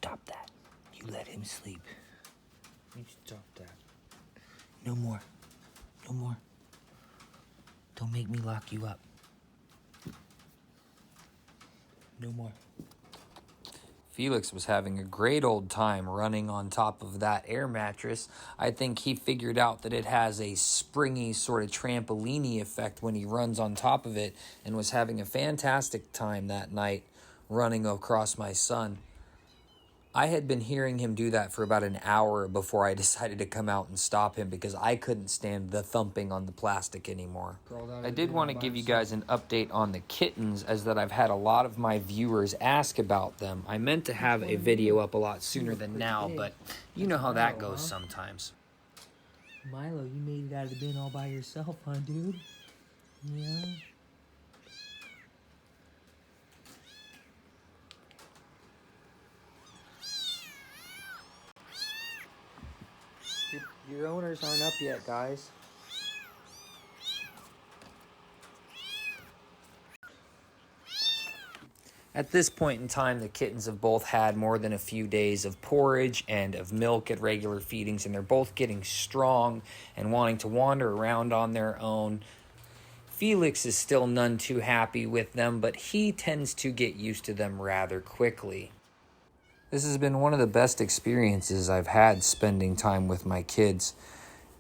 stop that. You let him sleep. You stop that. No more. No more. Don't make me lock you up. No more. Felix was having a great old time running on top of that air mattress. I think he figured out that it has a springy sort of trampoline effect when he runs on top of it, and was having a fantastic time that night running across my son. I had been hearing him do that for about an hour before I decided to come out and stop him because I couldn't stand the thumping on the plastic anymore. I did want to give you guys an update on the kittens, as that I've had a lot of my viewers ask about them. I meant to have a video up a lot sooner than now, but you know how that goes sometimes. Milo, you made it out of the bin all by yourself, huh, dude? Yeah. Your owners aren't up yet, guys. At this point in time, the kittens have both had more than a few days of porridge and of milk at regular feedings, and they're both getting strong and wanting to wander around on their own. Felix is still none too happy with them, but he tends to get used to them rather quickly. This has been one of the best experiences I've had spending time with my kids,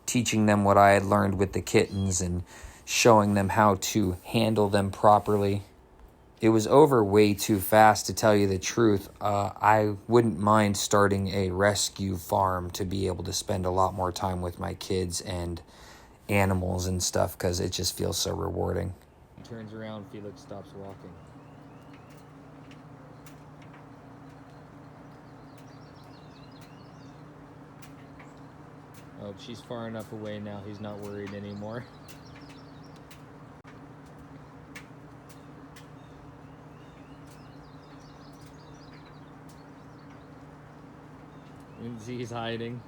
teaching them what I had learned with the kittens and showing them how to handle them properly. It was over way too fast, to tell you the truth. I wouldn't mind starting a rescue farm to be able to spend a lot more time with my kids and animals and stuff, because it just feels so rewarding. He turns around, Felix stops walking. Oh, she's far enough away now, he's not worried anymore. You can see he's hiding.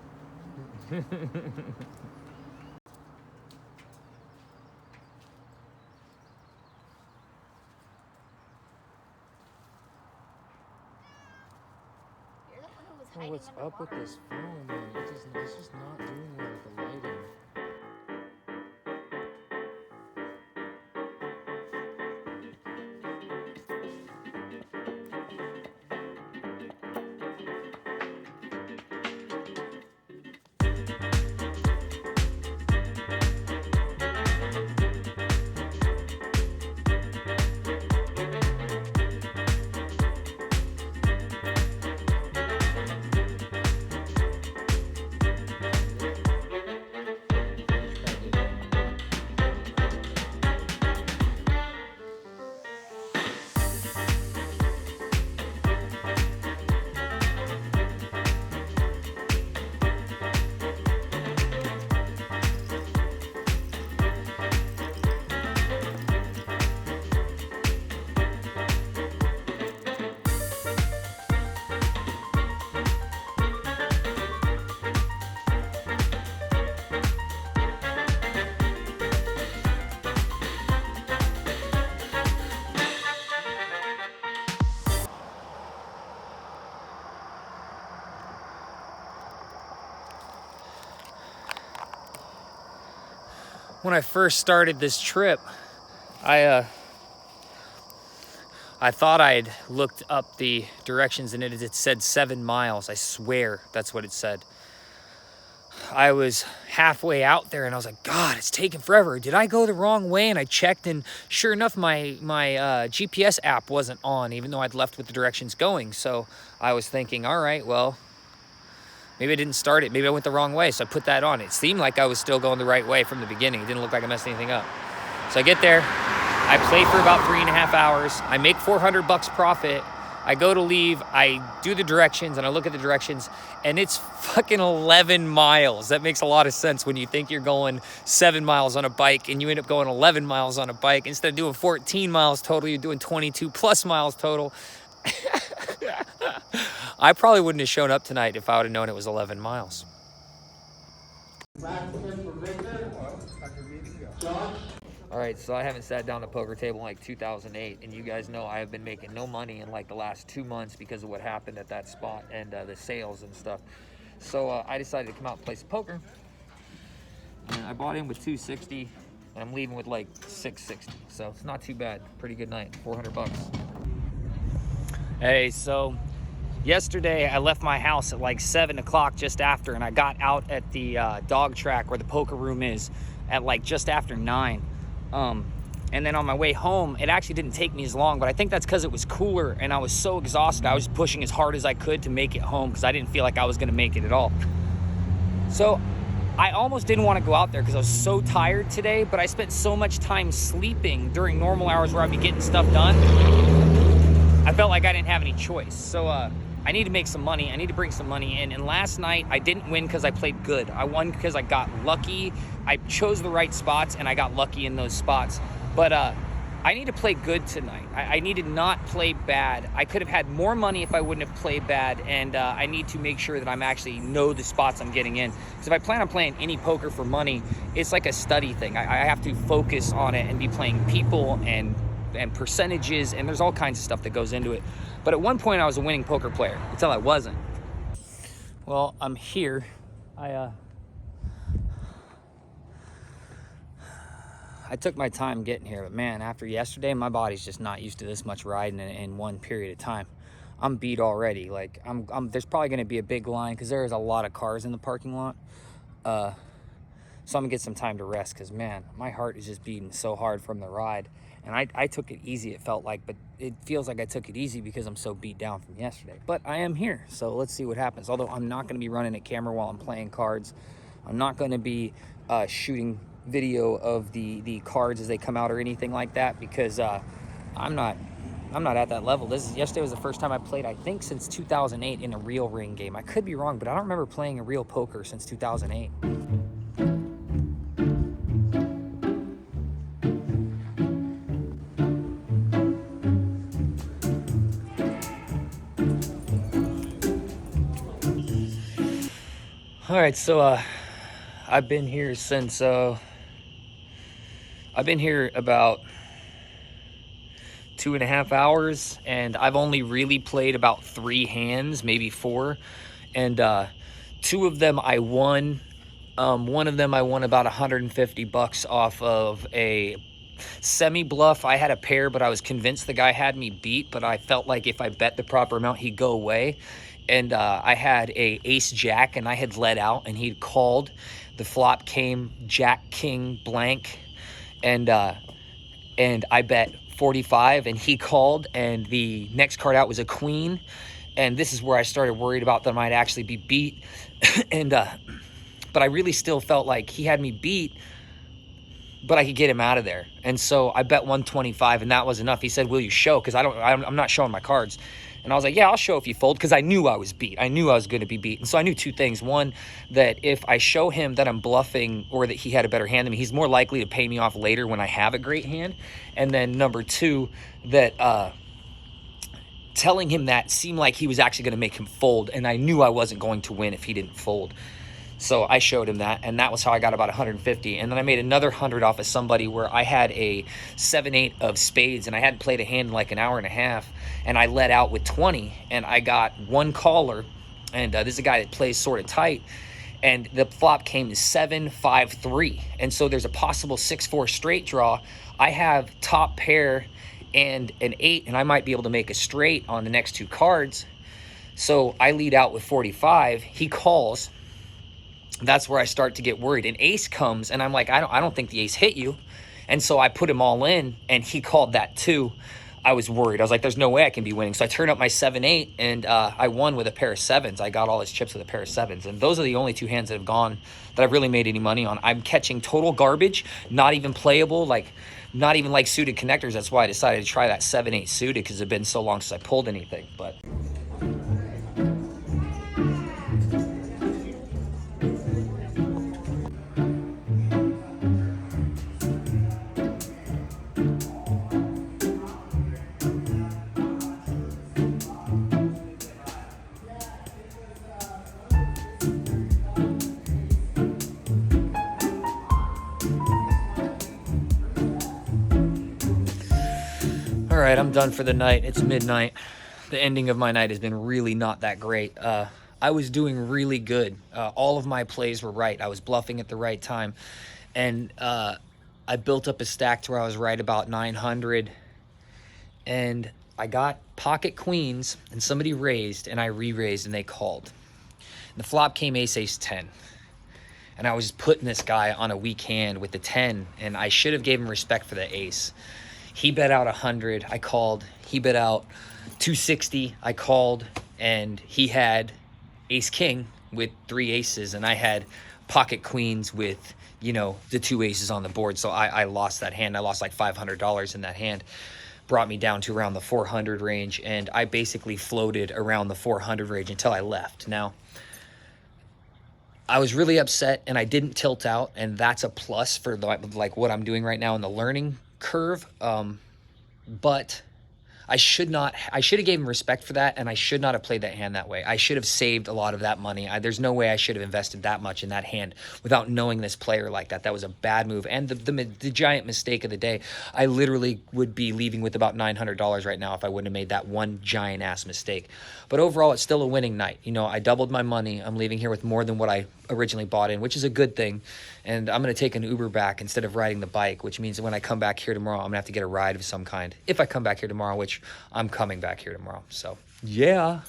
Oh, what's up with this phone, man? It's just not doing well with the lighting. When I first started this trip, I thought I'd looked up the directions and it said 7 miles. I swear that's what it said. I was halfway out there and I was like, God, it's taking forever. Did I go the wrong way? And I checked, and sure enough, my GPS app wasn't on, even though I'd left with the directions going. So I was thinking, all right, well, maybe I didn't start it. Maybe I went the wrong way. So I put that on. It seemed like I was still going the right way from the beginning. It didn't look like I messed anything up. So I get there. I play for about 3.5 hours. I make $400 profit. I go to leave. I do the directions and I look at the directions, and it's fucking 11 miles. That makes a lot of sense when you think you're going 7 miles on a bike and you end up going 11 miles on a bike. Instead of doing 14 miles total, you're doing 22 plus miles total. I probably wouldn't have shown up tonight if I would have known it was 11 miles. All right, so I haven't sat down at a poker table in like 2008, and you guys know I have been making no money in like the last 2 months because of what happened at that spot and the sales and stuff. So I decided to come out and play some poker. And I bought in with 260, and I'm leaving with like 660. So it's not too bad. Pretty good night. 400 bucks. Hey, so yesterday I left my house at like 7 o'clock just after, and I got out at the dog track where the poker room is at like just after 9. And then on my way home, it actually didn't take me as long, but I think that's because it was cooler and I was so exhausted. I was pushing as hard as I could to make it home because I didn't feel like I was gonna make it at all. So I almost didn't want to go out there because I was so tired today, but I spent so much time sleeping during normal hours where I'd be getting stuff done. I felt like I didn't have any choice. So I need to make some money. I need to bring some money in. And last night I didn't win because I played good. I won because I got lucky. I chose the right spots and I got lucky in those spots. But I need to play good tonight. I need to not play bad. I could have had more money if I wouldn't have played bad, and I need to make sure that I'm actually know the spots I'm getting in. Because if I plan on playing any poker for money, it's like a study thing. I have to focus on it and be playing people and percentages, and there's all kinds of stuff that goes into it. But at one point I was a winning poker player until I wasn't. Well, I'm here. I took my time getting here, but man, after yesterday, my body's just not used to this much riding in one period of time. I'm beat already. Like there's probably going to be a big line because there is a lot of cars in the parking lot. So I'm gonna get some time to rest because man, my heart is just beating so hard from the ride. And I took it easy, it felt like, but it feels like I took it easy because I'm so beat down from yesterday. But I am here, so let's see what happens. Although I'm not gonna be running a camera while I'm playing cards. I'm not gonna be shooting video of the cards as they come out or anything like that because I'm not at that level. Yesterday was the first time I played, I think, since 2008 in a real ring game. I could be wrong, but I don't remember playing a real poker since 2008. All right, so I've been here since I've been here about 2.5 hours, and I've only really played about 3 hands, maybe 4, and 2 of them I won. One of them I won about 150 bucks off of a semi bluff. I had a pair, but I was convinced the guy had me beat, but I felt like if I bet the proper amount, he'd go away. And I had a ace jack, and I had led out, and he'd called. The flop came jack king blank, and I bet 45, and he called, and the next card out was a queen, and this is where I started worried about that I might actually be beat. And but I really still felt like he had me beat, but I could get him out of there. And so I bet 125, and that was enough. He said, will you show? Because I'm not showing my cards. And I was like, yeah, I'll show if you fold, because I knew I was beat. I knew I was going to be beat. And so I knew 2 things. One, that if I show him that I'm bluffing or that he had a better hand than me, he's more likely to pay me off later when I have a great hand. And then number 2, that telling him that seemed like he was actually going to make him fold, and I knew I wasn't going to win if he didn't fold. So I showed him that, and that was how I got about 150. And then I made another 100 off of somebody where I had a 7-8 of spades, and I hadn't played a hand in like an hour and a half, and I let out with 20, and I got 1 caller, and this is a guy that plays sort of tight, and the flop came to 7-5-3, and so there's a possible 6-4 straight draw. I have top pair and an 8, and I might be able to make a straight on the next 2 cards. So I lead out with 45. He calls. That's where I start to get worried. An ace comes, and I'm like, I don't think the ace hit you. And so I put him all in, and he called that too. I was worried. I was like, there's no way I can be winning. So I turned up my 7-8, and I won with a pair of 7s. I got all his chips with a pair of 7s. And those are the only 2 hands that have gone that I've really made any money on. I'm catching total garbage, not even playable, like not even like suited connectors. That's why I decided to try that 7-8 suited, because it's been so long since I pulled anything. But All right, I'm done for the night. It's midnight. The ending of my night has been really not that great. I was doing really good. All of my plays were right. I was bluffing at the right time. And I built up a stack to where I was right about 900. And I got pocket queens, and somebody raised, and I re-raised, and they called. And the flop came ace, ace, 10. And I was just putting this guy on a weak hand with the 10, and I should have gave him respect for the ace. He bet out 100. I called. He bet out 260. I called, and he had ace king with 3 aces, and I had pocket queens with, you know, the 2 aces on the board. So I lost that hand. I lost like $500 in that hand. Brought me down to around the 400 range, and I basically floated around the 400 range until I left. Now, I was really upset, and I didn't tilt out, and that's a plus for like what I'm doing right now in the learning curve. But I should have gave him respect for that, and I should not have played that hand that way. I should have saved a lot of that money. There's no way I should have invested that much in that hand without knowing this player like that. That was a bad move, and the giant mistake of the day. I literally would be leaving with about $900 right now if I wouldn't have made that one giant ass mistake. But overall, it's still a winning night. You know, I doubled my money. I'm leaving here with more than what I originally bought in, which is a good thing. And I'm going to take an Uber back instead of riding the bike, which means when I come back here tomorrow, I'm going to have to get a ride of some kind. If I come back here tomorrow, which I'm coming back here tomorrow. So, yeah.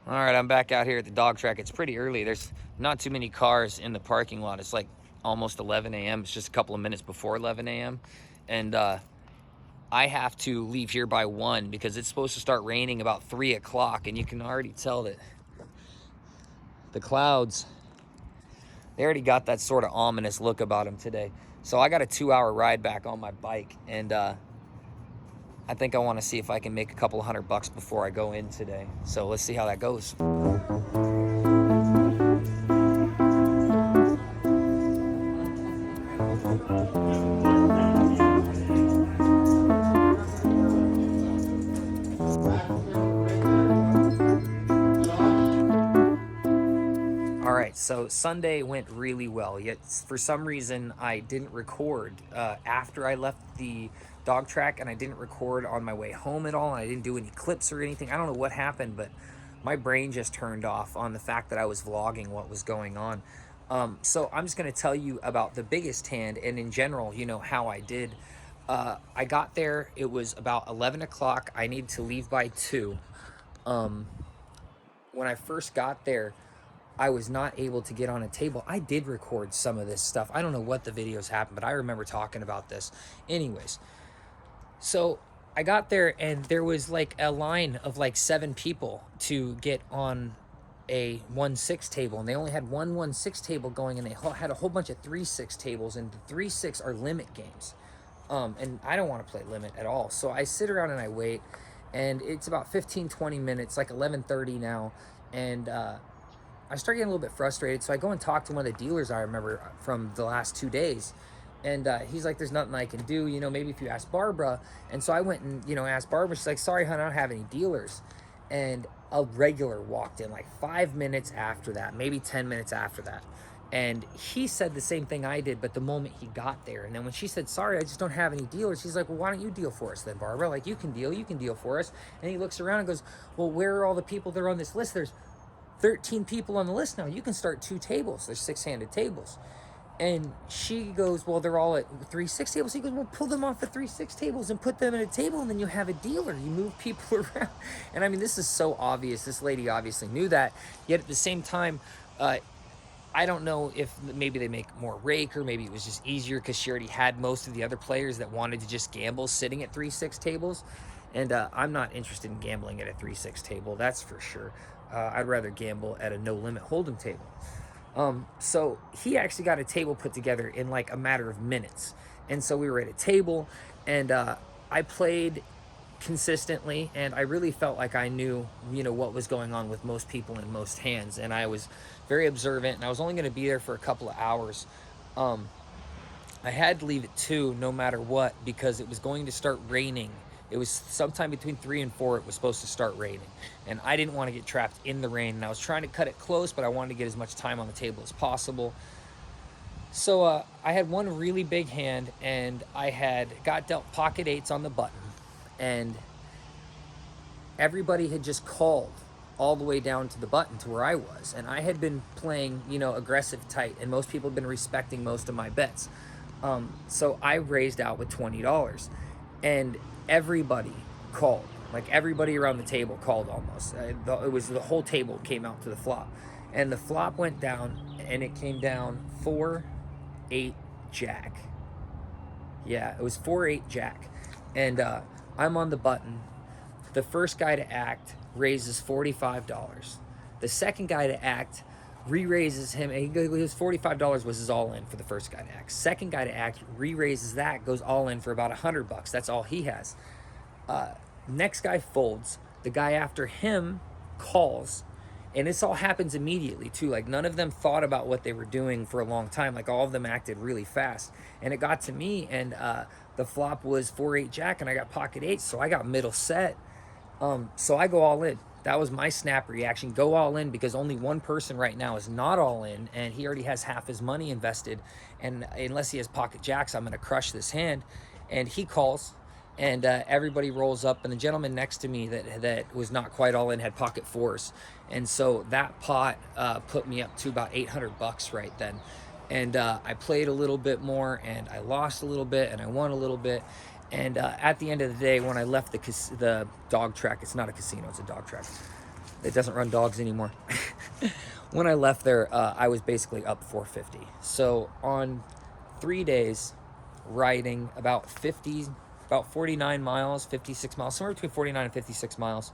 All right, I'm back out here at the dog track. It's pretty early. There's not too many cars in the parking lot. It's like almost 11 a.m. It's just a couple of minutes before 11 a.m. And I have to leave here by 1 because it's supposed to start raining about 3 o'clock. And you can already tell that the clouds, they already got that sort of ominous look about them today. So I got a 2-hour ride back on my bike. And I think I want to see if I can make a couple $100 before I go in today. So let's see how that goes. All right, so Sunday went really well, yet for some reason I didn't record after I left the dog track, and I didn't record on my way home at all, and I didn't do any clips or anything. I don't know what happened, but my brain just turned off on the fact that I was vlogging what was going on. So I'm just going to tell you about the biggest hand, and in general, you know, how I did. I got there, it was about 11 o'clock. I needed to leave by 2. When I first got there, I was not able to get on a table. I did record some of this stuff. I don't know what the videos happened, but I remember talking about this. Anyways, so I got there, and there was like a line of like 7 people to get on a 1-6 table, and they only had one 1-6 table going, and they had a whole bunch of 3-6 tables, and the 3-6 are limit games. And I don't want to play limit at all. So I sit around and I wait, and it's about 15-20 minutes, like 11:30 now, and I start getting a little bit frustrated. So I go and talk to one of the dealers I remember from the last 2 days, and he's like, there's nothing I can do, you know, maybe if you ask Barbara. And so I went and, you know, asked Barbara. She's like, sorry, hon, I don't have any dealers. And a regular walked in like 5 minutes after that, maybe 10 minutes after that. And he said the same thing I did, but the moment he got there. And then when she said, sorry, I just don't have any dealers, he's like, well, why don't you deal for us then, Barbara? Like, you can deal for us. And he looks around and goes, well, where are all the people that are on this list? There's 13 people on the list now. You can start 2 tables. There's 6-handed tables. And she goes, well, they're all at 3-6 tables. He goes, well, pull them off the 3-6 tables and put them in a table, and then you have a dealer. You move people around. And I mean, this is so obvious. This lady obviously knew that. Yet at the same time, I don't know if maybe they make more rake, or maybe it was just easier because she already had most of the other players that wanted to just gamble sitting at 3-6 tables. And I'm not interested in gambling at a 3-6 table, that's for sure. I'd rather gamble at a no-limit hold'em table. So he actually got a table put together in like a matter of minutes. And so we were at a table, and I played consistently, and I really felt like I knew, you know, what was going on with most people in most hands. And I was very observant, and I was only going to be there for a couple of hours. I had to leave at 2 no matter what, because it was going to start raining It was sometime between 3 and 4 it was supposed to start raining, and I didn't want to get trapped in the rain, and I was trying to cut it close, but I wanted to get as much time on the table as possible. So I had one really big hand, and I had got dealt pocket eights on the button, and everybody had just called all the way down to the button to where I was, and I had been playing, you know, aggressive tight, and most people had been respecting most of my bets. So I raised out with $20, and everybody called. Like everybody around the table called almost. It was the whole table came out to the flop, and the flop went down, and it came down 4-8 jack. Yeah, it was 4-8 jack, and I'm on the button. The first guy to act raises $45. The second guy to act re-raises him. His $45 was his all-in for the first guy to act. Second guy to act re-raises that, goes all-in for about $100. That's all he has. Next guy folds. The guy after him calls. And this all happens immediately too. Like none of them thought about what they were doing for a long time. Like all of them acted really fast. And it got to me, and the flop was 4-8 jack, and I got pocket eights, so I got middle set. So I go all in. That was my snap reaction. Go all in, because only one person right now is not all in, and he already has half his money invested. And unless he has pocket jacks, I'm going to crush this hand. And he calls, and everybody rolls up. And the gentleman next to me that was not quite all in had pocket fours. And so that pot put me up to about $800 right then. And I played a little bit more, and I lost a little bit, and I won a little bit. And at the end of the day, when I left the dog track, it's not a casino, it's a dog track. It doesn't run dogs anymore. When I left there, I was basically up 450. So on 3 days, riding about 49 miles, 56 miles, somewhere between 49 and 56 miles,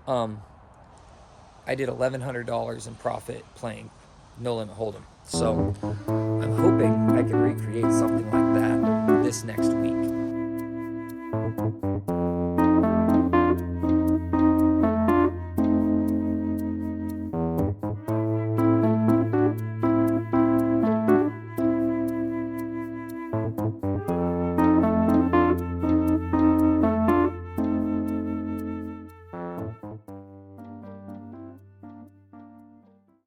I did $1,100 in profit playing No Limit Hold'em. So I'm hoping I can recreate something like that this next week.